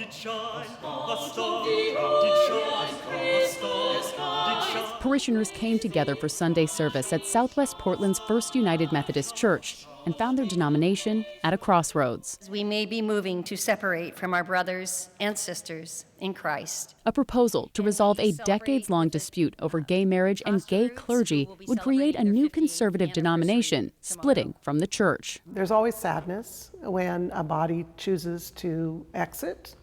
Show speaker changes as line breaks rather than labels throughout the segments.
did shine, a star did shine, a star did shine.
Parishioners came together for Sunday service at Southwest Portland's First United Methodist Church and found their denomination at a crossroads.
We may be moving to separate from our brothers and sisters in Christ.
A proposal to resolve a decades-long dispute over gay marriage and gay clergy would create a new conservative denomination, splitting from the church.
There's always sadness when a body chooses to exit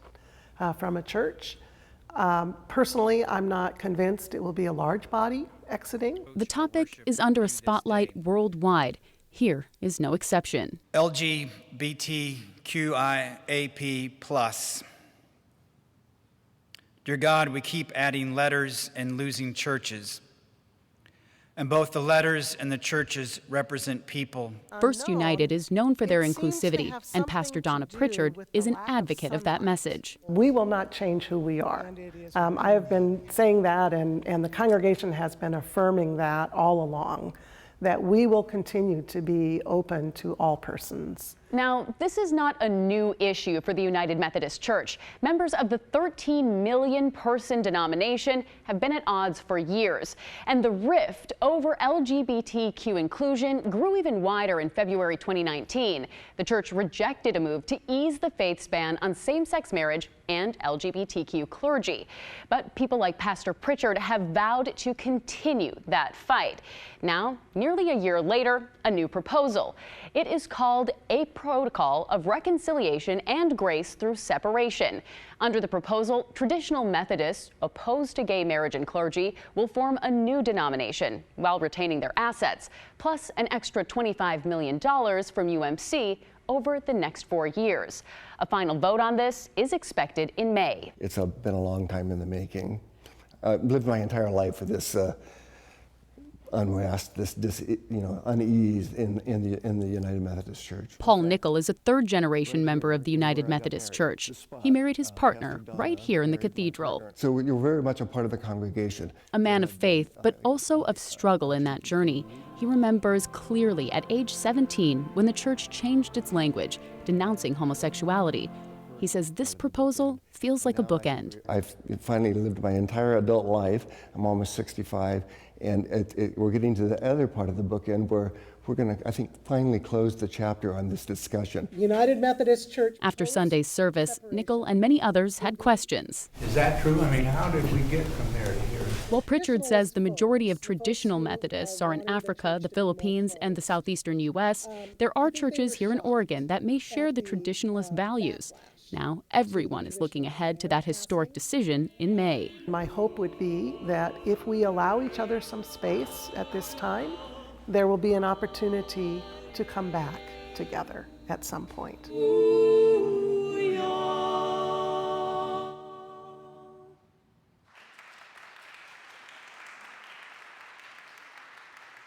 from a church. Personally, I'm not convinced it will be a large body exiting.
The topic is under a spotlight worldwide. Here is no exception.
LGBTQIAP+. Dear God, we keep adding letters and losing churches. And both the letters and the churches represent people.
First United is known for their inclusivity, and Pastor Donna Pritchard is an advocate of that message.
We will not change who we are. I have been saying that, and the congregation has been affirming that all along, that we will continue to be open to all persons.
Now, this is not a new issue for the United Methodist Church. Members of the 13 million person denomination have been at odds for years, and the rift over LGBTQ inclusion grew even wider in February 2019. The church rejected a move to ease the faith's ban on same-sex marriage and LGBTQ clergy. But people like Pastor Pritchard have vowed to continue that fight. Now, nearly a year later, a new proposal. It is called a Protocol of Reconciliation and Grace Through Separation. Under the proposal, traditional Methodists opposed to gay marriage and clergy will form a new denomination while retaining their assets, plus an extra $25 million from UMC over the next 4 years. A final vote on this is expected in May.
It's been a long time in the making. I've lived my entire life for this unrest, this unease in the United Methodist Church.
Paul Nickel is a third-generation member of the United Methodist Church. He married his partner right here in the cathedral.
So you're very much a part of the congregation.
A man of faith, but also of struggle in that journey. He remembers clearly at age 17 when the church changed its language, denouncing homosexuality. He says this proposal feels like a bookend.
I've finally lived my entire adult life. I'm almost 65, and we're getting to the other part of the bookend where we're going to, I think, finally close the chapter on this discussion.
United Methodist Church.
After Sunday's service, Nickel and many others had questions.
Is that true? I mean, how did we get from there to here?
While Pritchard says the majority of traditional Methodists are in Africa, the Philippines, and the southeastern U.S., there are churches here in Oregon that may share the traditionalist values. Now, everyone is looking ahead to that historic decision in May.
My hope would be that if we allow each other some space at this time, there will be an opportunity to come back together at some point.